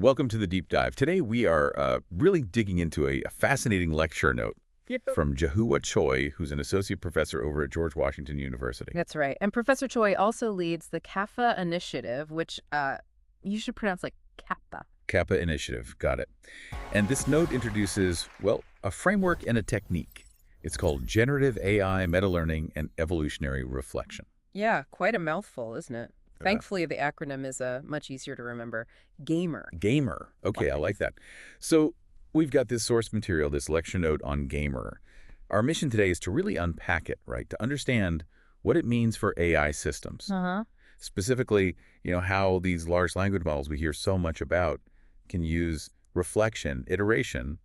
Welcome to the deep dive. Today we are really digging into a fascinating lecture note from Jahua Choi, who's an associate professor over at George Washington University. That's right. And Professor Choi also leads the CAFA initiative, which you should pronounce like CAFA. CAFA initiative, got it. And this note introduces, well, a framework and a technique. It's called Generative AI, Meta-Learning, and Evolutionary Reflection. Yeah, quite a mouthful, isn't it? Thankfully, the acronym is much easier to remember. GAMER. GAMER. Okay, I like that. So we've got this source material, this lecture note on GAMER. Our mission today is to really unpack it, right? To understand what it means for AI systems. Specifically, how these large language models we hear so much about can use reflection, iteration,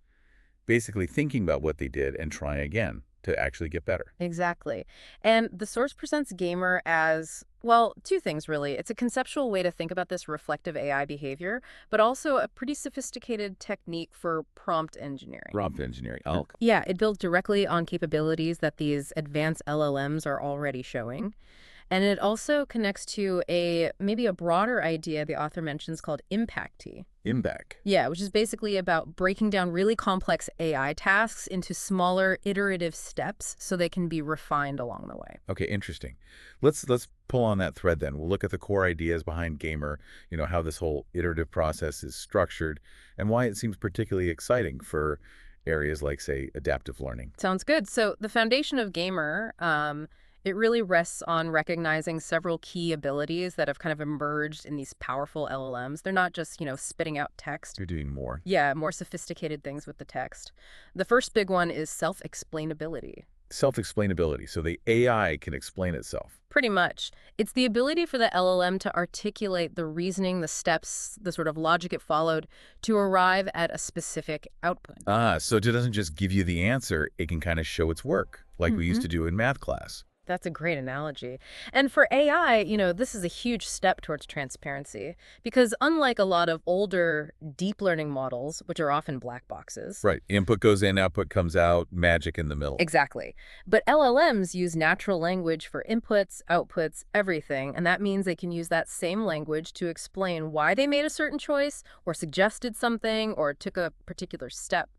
basically thinking about what they did and trying again to actually get better. Exactly. And the source presents GAMER as, well, two things, really. It's a conceptual way to think about this reflective AI behavior, but also a pretty sophisticated technique for prompt engineering. Prompt engineering. Oh. Yeah, it builds directly on capabilities that these advanced LLMs are already showing. And it also connects to maybe a broader idea the author mentions called impacty. Impact. Yeah, which is basically about breaking down really complex AI tasks into smaller iterative steps so they can be refined along the way. Okay, interesting. Let's pull on that thread then. We'll look at the core ideas behind GAMER, how this whole iterative process is structured and why it seems particularly exciting for areas like, say, adaptive learning. Sounds good. So the foundation of GAMER, it really rests on recognizing several key abilities that have kind of emerged in these powerful LLMs. They're not just, spitting out text. You're doing more. Yeah, more sophisticated things with the text. The first big one is self-explainability. Self-explainability, so the AI can explain itself. Pretty much. It's the ability for the LLM to articulate the reasoning, the steps, the sort of logic it followed to arrive at a specific output. So it doesn't just give you the answer, it can kind of show its work, like we used to do in math class. That's a great analogy. And for AI, this is a huge step towards transparency because unlike a lot of older deep learning models, which are often black boxes. Right. Input goes in, output comes out, magic in the middle. Exactly. But LLMs use natural language for inputs, outputs, everything. And that means they can use that same language to explain why they made a certain choice or suggested something or took a particular step.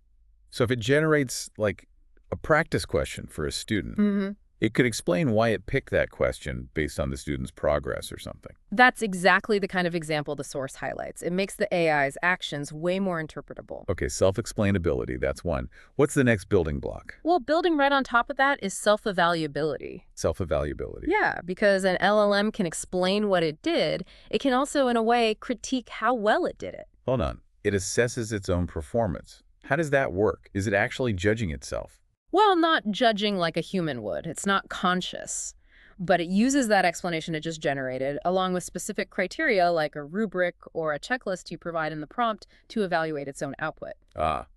So if it generates like a practice question for a student, it could explain why it picked that question based on the student's progress or something. That's exactly the kind of example the source highlights. It makes the AI's actions way more interpretable. Okay, self-explainability, that's one. What's the next building block? Well, building right on top of that is self-evaluability. Self-evaluability. Yeah, because an LLM can explain what it did. It can also, in a way, critique how well it did it. Hold on. It assesses its own performance. How does that work? Is it actually judging itself? Well, not judging like a human would. It's not conscious. But it uses that explanation it just generated, along with specific criteria like a rubric or a checklist you provide in the prompt to evaluate its own output.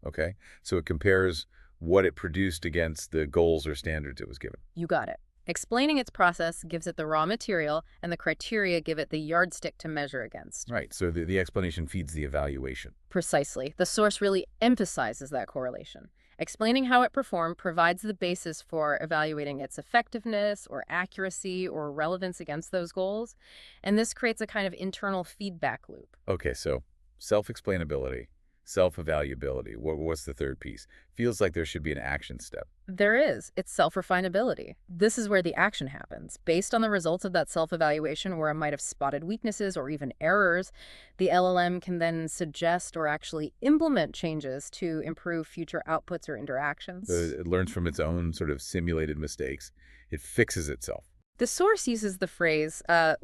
Okay. So it compares what it produced against the goals or standards it was given. You got it. Explaining its process gives it the raw material, and the criteria give it the yardstick to measure against. Right. So the explanation feeds the evaluation. Precisely. The source really emphasizes that correlation. Explaining how it performed provides the basis for evaluating its effectiveness or accuracy or relevance against those goals. And this creates a kind of internal feedback loop. Okay, so self-explainability, self-evaluability. What's the third piece? Feels like there should be an action step. There is. It's self-refinability. This is where the action happens. Based on the results of that self-evaluation where it might have spotted weaknesses or even errors, the LLM can then suggest or actually implement changes to improve future outputs or interactions. It learns from its own sort of simulated mistakes. It fixes itself. The source uses the phrase,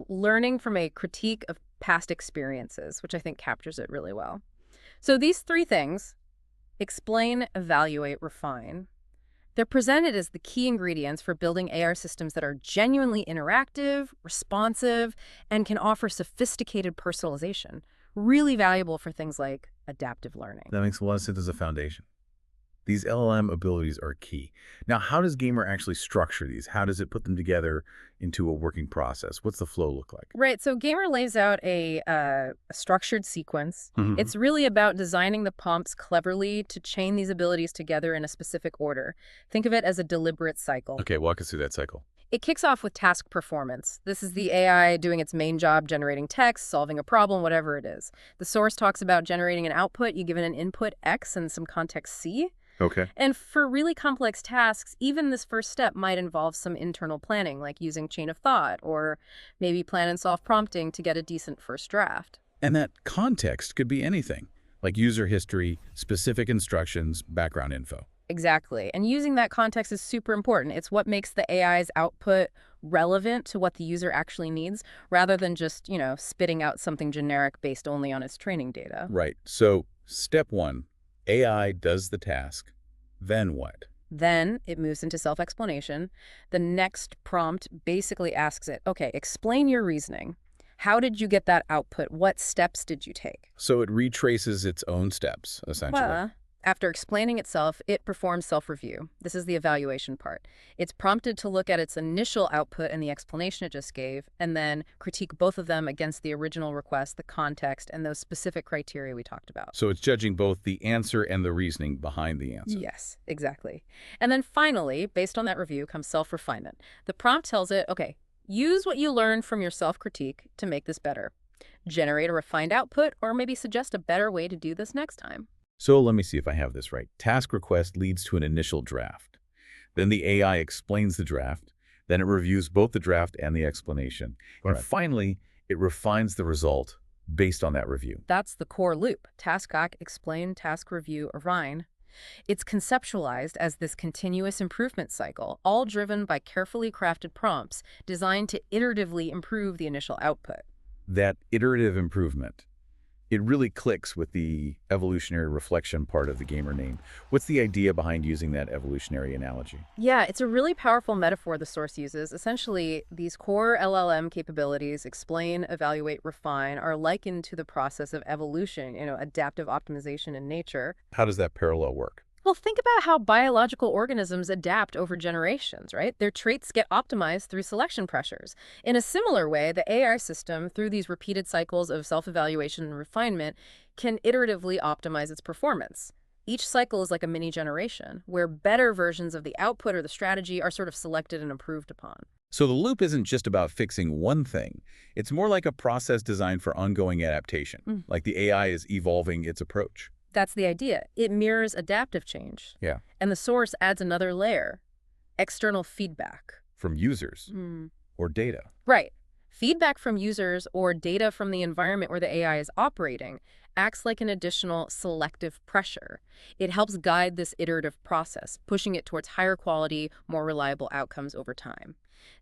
learning from a critique of past experiences, which I think captures it really well. So these three things, explain, evaluate, refine, they're presented as the key ingredients for building AI systems that are genuinely interactive, responsive, and can offer sophisticated personalization, really valuable for things like adaptive learning. That makes a lot of sense as a foundation. These LLM abilities are key. Now, how does GAMER actually structure these? How does it put them together into a working process? What's the flow look like? Right. So GAMER lays out a structured sequence. It's really about designing the prompts cleverly to chain these abilities together in a specific order. Think of it as a deliberate cycle. Okay, walk us through that cycle. It kicks off with task performance. This is the AI doing its main job, generating text, solving a problem, whatever it is. The source talks about generating an output. You give it an input X and some context C. Okay. And for really complex tasks, even this first step might involve some internal planning, like using chain of thought or maybe plan and solve prompting to get a decent first draft. And that context could be anything, like user history, specific instructions, background info. Exactly. And using that context is super important. It's what makes the AI's output relevant to what the user actually needs, rather than just, spitting out something generic based only on its training data. Right. So step one, AI does the task. Then what? Then it moves into self-explanation. The next prompt basically asks it, okay, explain your reasoning. How did you get that output? What steps did you take? So it retraces its own steps, essentially. Well, after explaining itself, it performs self-review. This is the evaluation part. It's prompted to look at its initial output and the explanation it just gave, and then critique both of them against the original request, the context, and those specific criteria we talked about. So it's judging both the answer and the reasoning behind the answer. Yes, exactly. And then finally, based on that review, comes self-refinement. The prompt tells it, okay, use what you learned from your self-critique to make this better. Generate a refined output, or maybe suggest a better way to do this next time. So let me see if I have this right. Task request leads to an initial draft. Then the AI explains the draft. Then it reviews both the draft and the explanation. And finally, it refines the result based on that review. That's the core loop. Task act, explain, task review, refine. It's conceptualized as this continuous improvement cycle, all driven by carefully crafted prompts designed to iteratively improve the initial output. That iterative improvement, it really clicks with the evolutionary reflection part of the gamer name. What's the idea behind using that evolutionary analogy? Yeah, it's a really powerful metaphor the source uses. Essentially, these core LLM capabilities, explain, evaluate, refine, are likened to the process of evolution, adaptive optimization in nature. How does that parallel work? Well, think about how biological organisms adapt over generations, right? Their traits get optimized through selection pressures. In a similar way, the AI system, through these repeated cycles of self-evaluation and refinement, can iteratively optimize its performance. Each cycle is like a mini generation, where better versions of the output or the strategy are sort of selected and improved upon. So the loop isn't just about fixing one thing. It's more like a process designed for ongoing adaptation, like the AI is evolving its approach. That's the idea. It mirrors adaptive change. Yeah. And the source adds another layer, external feedback. From users or data. Right. Feedback from users or data from the environment where the AI is operating acts like an additional selective pressure. It helps guide this iterative process, pushing it towards higher quality, more reliable outcomes over time.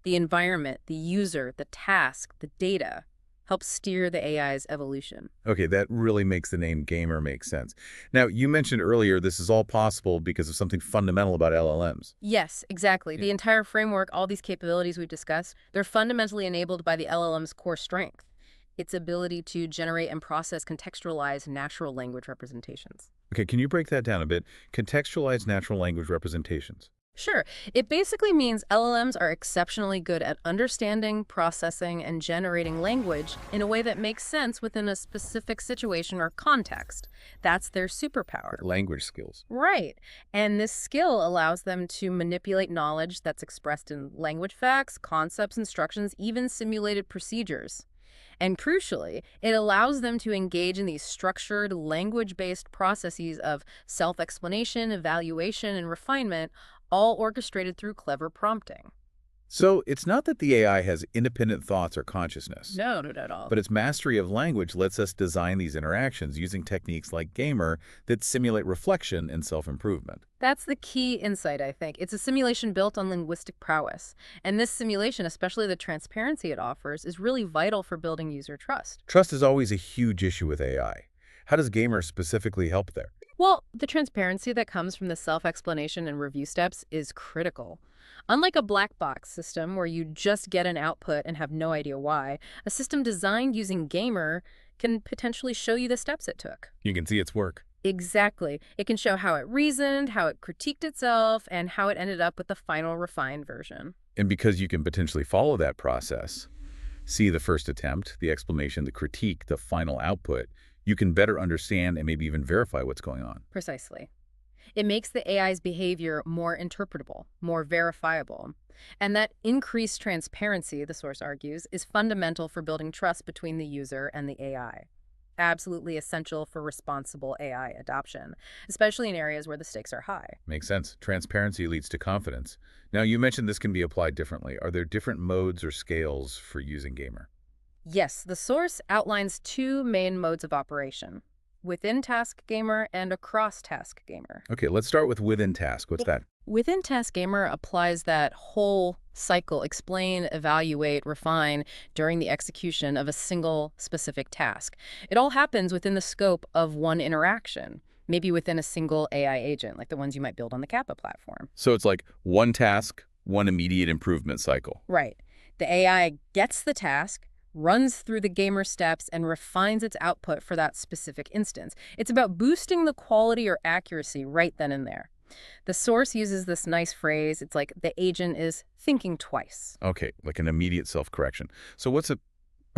The environment, the user, the task, the data helps steer the AI's evolution. Okay, that really makes the name gamer make sense. Now, you mentioned earlier this is all possible because of something fundamental about LLMs. Yes, exactly. The entire framework, all these capabilities we've discussed, they're fundamentally enabled by the LLM's core strength, its ability to generate and process contextualized natural language representations. Okay, can you break that down a bit? Contextualized natural language representations. Sure. It basically means LLMs are exceptionally good at understanding, processing, and generating language in a way that makes sense within a specific situation or context. That's their superpower. Language skills. Right. And this skill allows them to manipulate knowledge that's expressed in language facts, concepts, instructions, even simulated procedures. And crucially, it allows them to engage in these structured, language-based processes of self-explanation, evaluation, and refinement, all orchestrated through clever prompting. So it's not that the AI has independent thoughts or consciousness. No, not at all. But its mastery of language lets us design these interactions using techniques like gamer that simulate reflection and self-improvement. That's the key insight, I think. It's a simulation built on linguistic prowess. And this simulation, especially the transparency it offers, is really vital for building user trust. Trust is always a huge issue with AI. How does gamer specifically help there? Well, the transparency that comes from the self-explanation and review steps is critical. Unlike a black box system where you just get an output and have no idea why, a system designed using Gamer can potentially show you the steps it took. You can see its work. Exactly. It can show how it reasoned, how it critiqued itself, and how it ended up with the final refined version. And because you can potentially follow that process, see the first attempt, the explanation, the critique, the final output, you can better understand and maybe even verify what's going on. Precisely. It makes the AI's behavior more interpretable, more verifiable. And that increased transparency, the source argues, is fundamental for building trust between the user and the AI. Absolutely essential for responsible AI adoption, especially in areas where the stakes are high. Makes sense. Transparency leads to confidence. Now, you mentioned this can be applied differently. Are there different modes or scales for using Gamer? Yes, the source outlines two main modes of operation: within task gamer and across task gamer. Okay, let's start with within task. What's that? Within task gamer applies that whole cycle: explain, evaluate, refine during the execution of a single specific task. It all happens within the scope of one interaction, maybe within a single AI agent, like the ones you might build on the CAFA platform. So it's like one task, one immediate improvement cycle. Right. The AI gets the task, runs through the gamer steps, and refines its output for that specific instance. It's about boosting the quality or accuracy right then and there. The source uses this nice phrase. It's like the agent is thinking twice. Okay, like an immediate self-correction. So what's a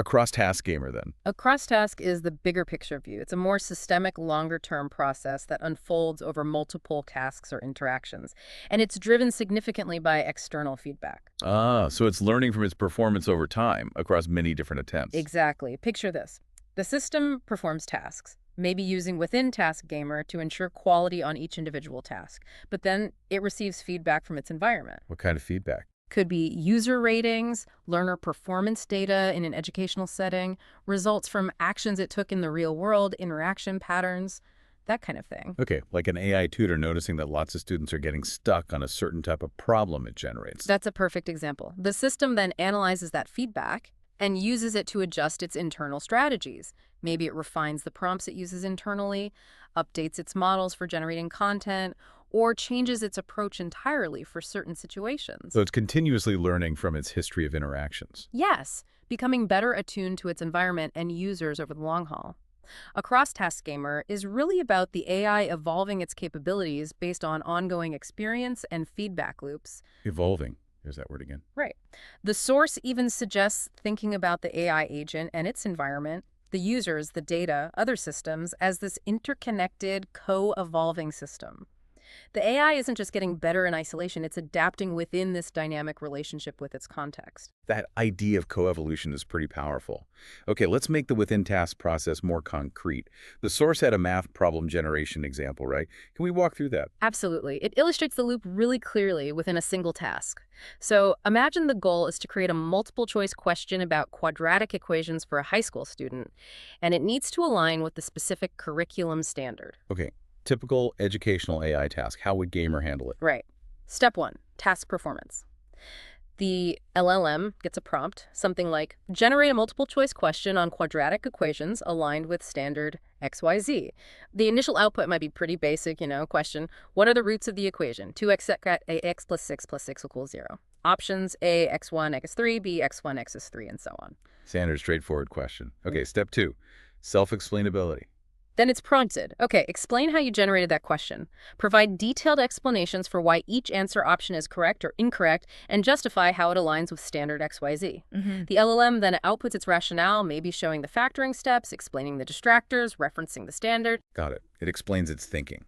cross-task gamer then? A crosstask is the bigger picture view. It's a more systemic, longer-term process that unfolds over multiple tasks or interactions. And it's driven significantly by external feedback. Ah, so it's learning from its performance over time across many different attempts. Exactly. Picture this. The system performs tasks, maybe using within task gamer to ensure quality on each individual task. But then it receives feedback from its environment. What kind of feedback? Could be user ratings, learner performance data in an educational setting, results from actions it took in the real world, interaction patterns, that kind of thing. Okay, like an AI tutor noticing that lots of students are getting stuck on a certain type of problem it generates. That's a perfect example. The system then analyzes that feedback and uses it to adjust its internal strategies. Maybe it refines the prompts it uses internally, updates its models for generating content, or changes its approach entirely for certain situations. So it's continuously learning from its history of interactions. Yes, becoming better attuned to its environment and users over the long haul. A cross-task gamer is really about the AI evolving its capabilities based on ongoing experience and feedback loops. Evolving. There's that word again. Right. The source even suggests thinking about the AI agent and its environment, the users, the data, other systems, as this interconnected, co-evolving system. The AI isn't just getting better in isolation, it's adapting within this dynamic relationship with its context. That idea of coevolution is pretty powerful. Okay, let's make the within task process more concrete. The source had a math problem generation example, right? Can we walk through that? Absolutely. It illustrates the loop really clearly within a single task. So imagine the goal is to create a multiple choice question about quadratic equations for a high school student, and it needs to align with the specific curriculum standard. Okay, typical educational AI task. How would Gamer handle it? Right. Step 1, task performance. The LLM gets a prompt, something like, generate a multiple choice question on quadratic equations aligned with standard XYZ. The initial output might be pretty basic, question, what are the roots of the equation? 2x ax plus 6 plus 6 equals 0. Options: A, x1, x3, B, x1, x3, and so on. Standard, straightforward question. Okay, step 2, self-explainability. Then it's prompted. Okay, explain how you generated that question. Provide detailed explanations for why each answer option is correct or incorrect, and justify how it aligns with standard XYZ. The LLM then outputs its rationale, maybe showing the factoring steps, explaining the distractors, referencing the standard. Got it. It explains its thinking.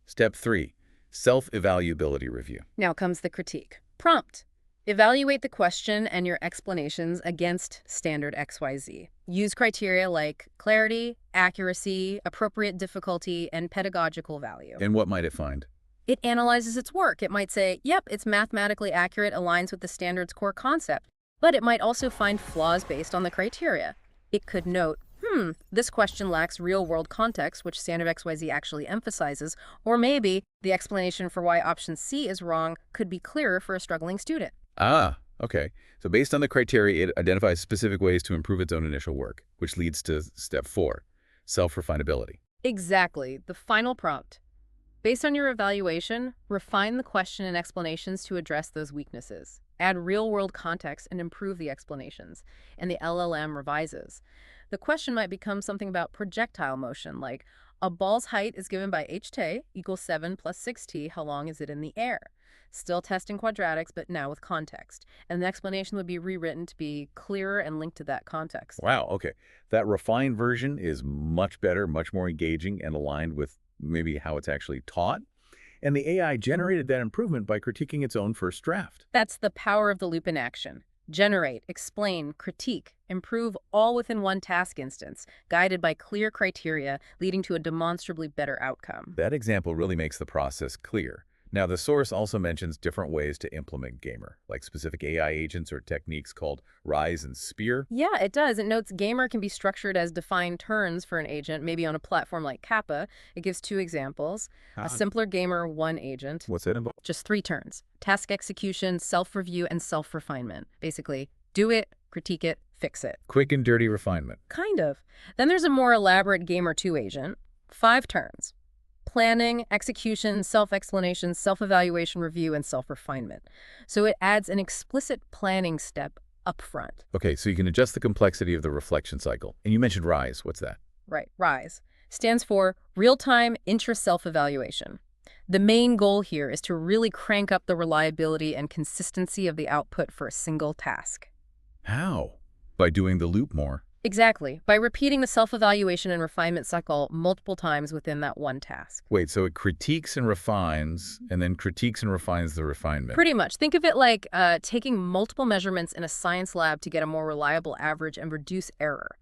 Step 3, self-evaluability review. Now comes the critique. Prompt. Evaluate the question and your explanations against standard XYZ. Use criteria like clarity, accuracy, appropriate difficulty, and pedagogical value. And what might it find? It analyzes its work. It might say, yep, it's mathematically accurate, aligns with the standard's core concept. But it might also find flaws based on the criteria. It could note, this question lacks real-world context, which standard XYZ actually emphasizes, or maybe the explanation for why option C is wrong could be clearer for a struggling student. Ah, okay. So based on the criteria, it identifies specific ways to improve its own initial work, which leads to step 4, self-refinability. Exactly. The final prompt. Based on your evaluation, refine the question and explanations to address those weaknesses. Add real-world context and improve the explanations. And the LLM revises. The question might become something about projectile motion, like a ball's height is given by ht equals 7 plus 6t. How long is it in the air? Still testing quadratics, but now with context. And the explanation would be rewritten to be clearer and linked to that context. Wow, okay. That refined version is much better, much more engaging, and aligned with maybe how it's actually taught. And the AI generated that improvement by critiquing its own first draft. That's the power of the loop in action. Generate, explain, critique, improve, all within one task instance, guided by clear criteria, leading to a demonstrably better outcome. That example really makes the process clear. Now, the source also mentions different ways to implement Gamer, like specific AI agents or techniques called Rise and Spear. Yeah, it does. It notes Gamer can be structured as defined turns for an agent, maybe on a platform like CAFA. It gives 2 examples. A simpler Gamer 1 agent. What's that involved? Just 3 turns. Task execution, self-review, and self-refinement. Basically, do it, critique it, fix it. Quick and dirty refinement. Kind of. Then there's a more elaborate Gamer 2 agent. 5 turns. Planning, execution, self-explanation, self-evaluation, review, and self-refinement. So it adds an explicit planning step up front. Okay, so you can adjust the complexity of the reflection cycle. And you mentioned RISE. What's that? Right, RISE stands for Real-Time Intra Self Evaluation. The main goal here is to really crank up the reliability and consistency of the output for a single task. How? By doing the loop more. Exactly, by repeating the self-evaluation and refinement cycle multiple times within that one task. Wait, so it critiques and refines, and then critiques and refines the refinement. Pretty much. Think of it like taking multiple measurements in a science lab to get a more reliable average and reduce error.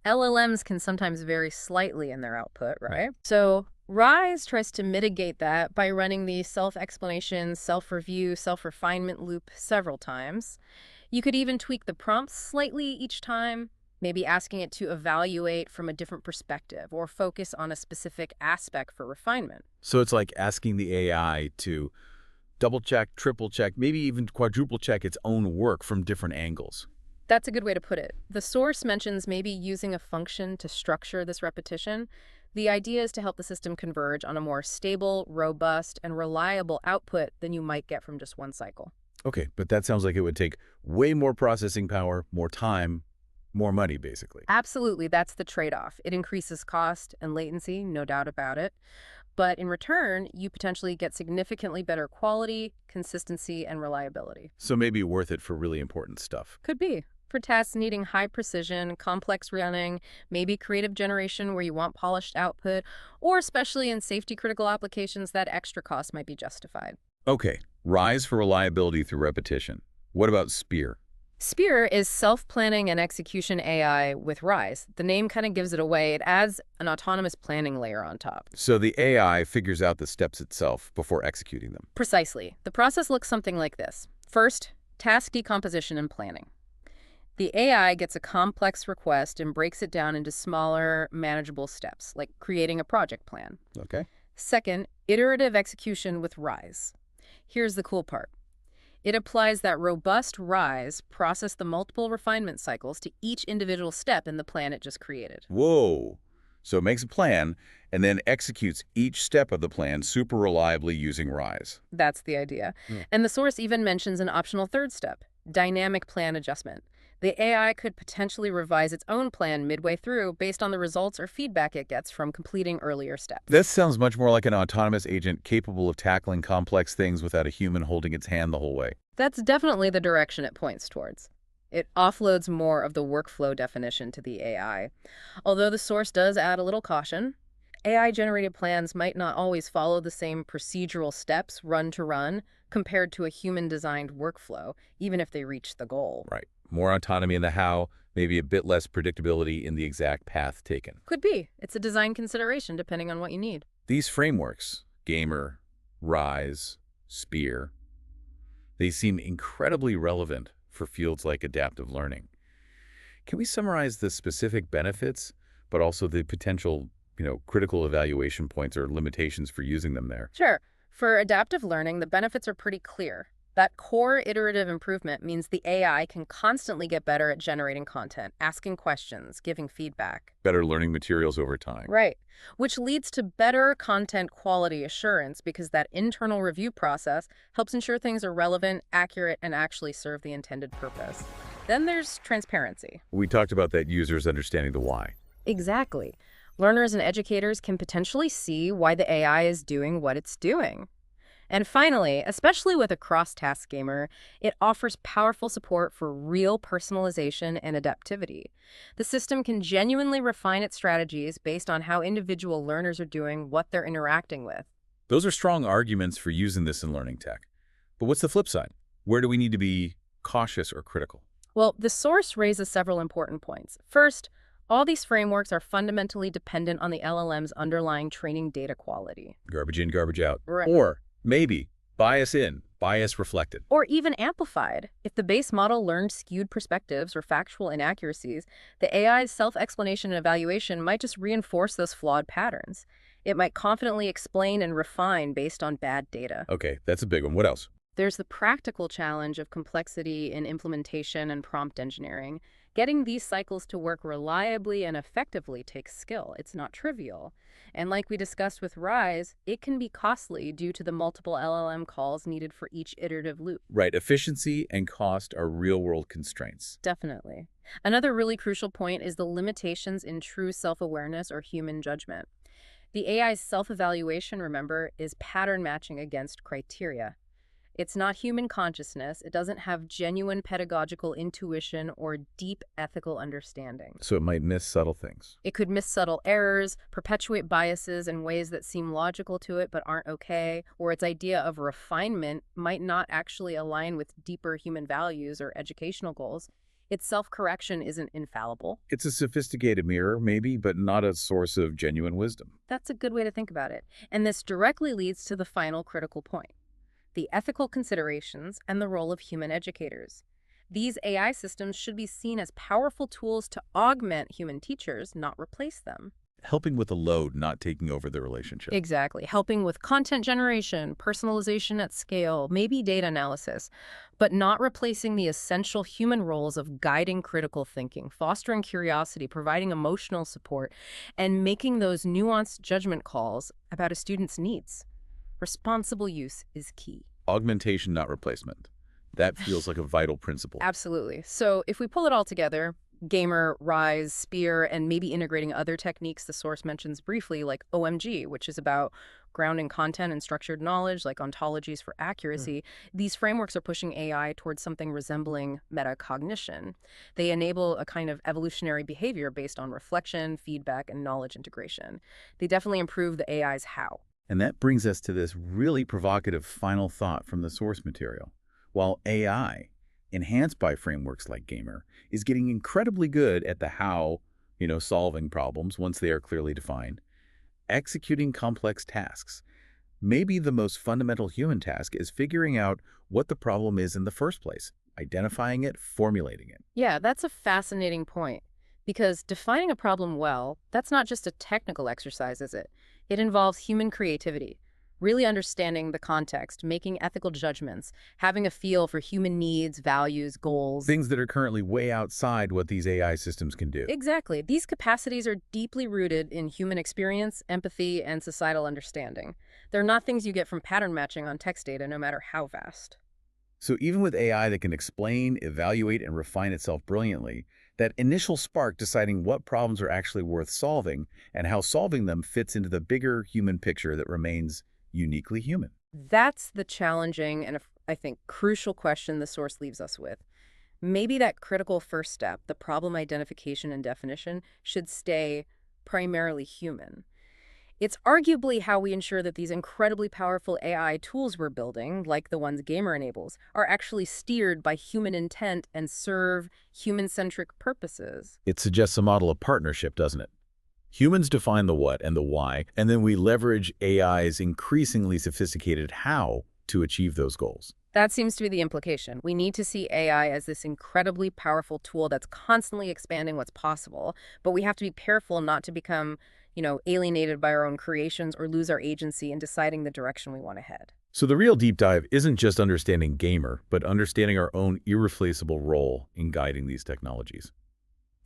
LLMs can sometimes vary slightly in their output, right? So RISE tries to mitigate that by running the self-explanation, self-review, self-refinement loop several times. You could even tweak the prompts slightly each time, maybe asking it to evaluate from a different perspective or focus on a specific aspect for refinement. So it's like asking the AI to double-check, triple-check, maybe even quadruple-check its own work from different angles. That's a good way to put it. The source mentions maybe using a function to structure this repetition. The idea is to help the system converge on a more stable, robust, and reliable output than you might get from just one cycle. Okay, but that sounds like it would take way more processing power, more time, more money, basically. Absolutely, that's the trade-off. It increases cost and latency, no doubt about it. But in return, you potentially get significantly better quality, consistency, and reliability. So maybe worth it for really important stuff. Could be. For tasks needing high precision, complex running, maybe creative generation where you want polished output, or especially in safety-critical applications, that extra cost might be justified. Okay, RISE for reliability through repetition. What about SPEAR? SPEAR is self-planning and execution AI with RISE. The name kind of gives it away. It adds an autonomous planning layer on top. So the AI figures out the steps itself before executing them. Precisely. The process looks something like this. First, task decomposition and planning. The AI gets a complex request and breaks it down into smaller, manageable steps, like creating a project plan. Okay. Second, iterative execution with RISE. Here's the cool part. It applies that robust RISE process the multiple refinement cycles to each individual step in the plan it just created. Whoa. So it makes a plan and then executes each step of the plan super reliably using RISE. That's the idea. And the source even mentions an optional third step, dynamic plan adjustment. The AI could potentially revise its own plan midway through based on the results or feedback it gets from completing earlier steps. This sounds much more like an autonomous agent capable of tackling complex things without a human holding its hand the whole way. That's definitely the direction it points towards. It offloads more of the workflow definition to the AI. Although the source does add a little caution, AI-generated plans might not always follow the same procedural steps run to run compared to a human-designed workflow, even if they reach the goal. Right. More autonomy in the how, maybe a bit less predictability in the exact path taken. Could be. It's a design consideration depending on what you need. These frameworks, Gamer, RISE, SPEAR, they seem incredibly relevant for fields like adaptive learning. Can we summarize the specific benefits, but also the potential, critical evaluation points or limitations for using them there? Sure. For adaptive learning, the benefits are pretty clear. That core iterative improvement means the AI can constantly get better at generating content, asking questions, giving feedback. Better learning materials over time. Right, which leads to better content quality assurance because that internal review process helps ensure things are relevant, accurate, and actually serve the intended purpose. Then there's transparency. We talked about that users understanding the why. Exactly. Learners and educators can potentially see why the AI is doing what it's doing. And finally, especially with a cross-task gamer, it offers powerful support for real personalization and adaptivity. The system can genuinely refine its strategies based on how individual learners are doing what they're interacting with. Those are strong arguments for using this in learning tech. But what's the flip side? Where do we need to be cautious or critical? Well, the source raises several important points. First, all these frameworks are fundamentally dependent on the LLM's underlying training data quality. Garbage in, garbage out. Right. Or maybe bias in, bias reflected. Or even amplified. If the base model learned skewed perspectives or factual inaccuracies, the AI's self-explanation and evaluation might just reinforce those flawed patterns. It might confidently explain and refine based on bad data. Okay, that's a big one. What else? There's the practical challenge of complexity in implementation and prompt engineering. Getting these cycles to work reliably and effectively takes skill. It's not trivial. And like we discussed with Rise, it can be costly due to the multiple LLM calls needed for each iterative loop. Right, efficiency and cost are real-world constraints. Definitely. Another really crucial point is the limitations in true self-awareness or human judgment. The AI's self-evaluation, remember, is pattern matching against criteria. It's not human consciousness. It doesn't have genuine pedagogical intuition or deep ethical understanding. So it might miss subtle things. It could miss subtle errors, perpetuate biases in ways that seem logical to it but aren't okay, or its idea of refinement might not actually align with deeper human values or educational goals. Its self-correction isn't infallible. It's a sophisticated mirror, maybe, but not a source of genuine wisdom. That's a good way to think about it. And this directly leads to the final critical point: the ethical considerations and the role of human educators. These AI systems should be seen as powerful tools to augment human teachers, not replace them. Helping with the load, not taking over the relationship. Exactly. Helping with content generation, personalization at scale, maybe data analysis, but not replacing the essential human roles of guiding critical thinking, fostering curiosity, providing emotional support, and making those nuanced judgment calls about a student's needs. Responsible use is key. Augmentation, not replacement. That feels like a vital principle. Absolutely. So if we pull it all together, Gamer, Rise, Spear, and maybe integrating other techniques the source mentions briefly, like OMG, which is about grounding content and structured knowledge, like ontologies for accuracy, these frameworks are pushing AI towards something resembling metacognition. They enable a kind of evolutionary behavior based on reflection, feedback, and knowledge integration. They definitely improve the AI's how. And that brings us to this really provocative final thought from the source material. While AI, enhanced by frameworks like Gamer, is getting incredibly good at the how, solving problems once they are clearly defined, executing complex tasks. Maybe the most fundamental human task is figuring out what the problem is in the first place, identifying it, formulating it. Yeah, that's a fascinating point. Because defining a problem well, that's not just a technical exercise, is it? It involves human creativity, really understanding the context, making ethical judgments, having a feel for human needs, values, goals. Things that are currently way outside what these AI systems can do. Exactly. These capacities are deeply rooted in human experience, empathy, and societal understanding. They're not things you get from pattern matching on text data, no matter how vast. So even with AI that can explain, evaluate, and refine itself brilliantly, that initial spark deciding what problems are actually worth solving and how solving them fits into the bigger human picture that remains uniquely human. That's the challenging and, I think, crucial question the source leaves us with. Maybe that critical first step, the problem identification and definition, should stay primarily human. It's arguably how we ensure that these incredibly powerful AI tools we're building, like the ones Gamer enables, are actually steered by human intent and serve human-centric purposes. It suggests a model of partnership, doesn't it? Humans define the what and the why, and then we leverage AI's increasingly sophisticated how to achieve those goals. That seems to be the implication. We need to see AI as this incredibly powerful tool that's constantly expanding what's possible, but we have to be careful not to become, alienated by our own creations or lose our agency in deciding the direction we want to head. So the real deep dive isn't just understanding Gamer, but understanding our own irreplaceable role in guiding these technologies,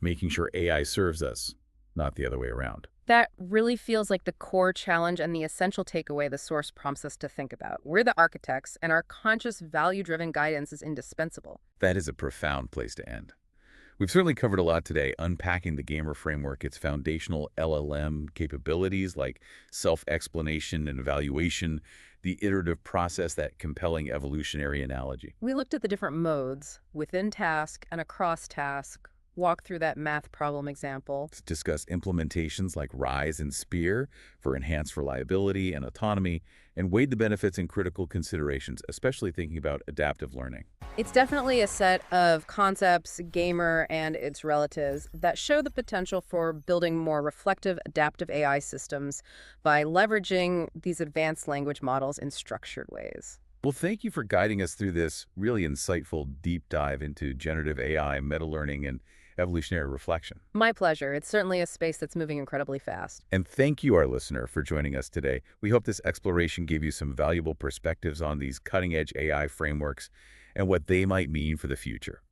making sure AI serves us, not the other way around. That really feels like the core challenge and the essential takeaway the source prompts us to think about. We're the architects, and our conscious, value-driven guidance is indispensable. That is a profound place to end. We've certainly covered a lot today, unpacking the Gamer framework, its foundational LLM capabilities like self-explanation and evaluation, the iterative process, that compelling evolutionary analogy. We looked at the different modes within task and across task, walk through that math problem example. Let's discuss implementations like RISE and SPEAR for enhanced reliability and autonomy, and weigh the benefits and critical considerations, especially thinking about adaptive learning. It's definitely a set of concepts, Gamer and its relatives, that show the potential for building more reflective, adaptive AI systems by leveraging these advanced language models in structured ways. Well, thank you for guiding us through this really insightful deep dive into generative AI, meta-learning, and evolutionary reflection. My pleasure. It's certainly a space that's moving incredibly fast. And thank you, our listener, for joining us today. We hope this exploration gave you some valuable perspectives on these cutting-edge AI frameworks and what they might mean for the future.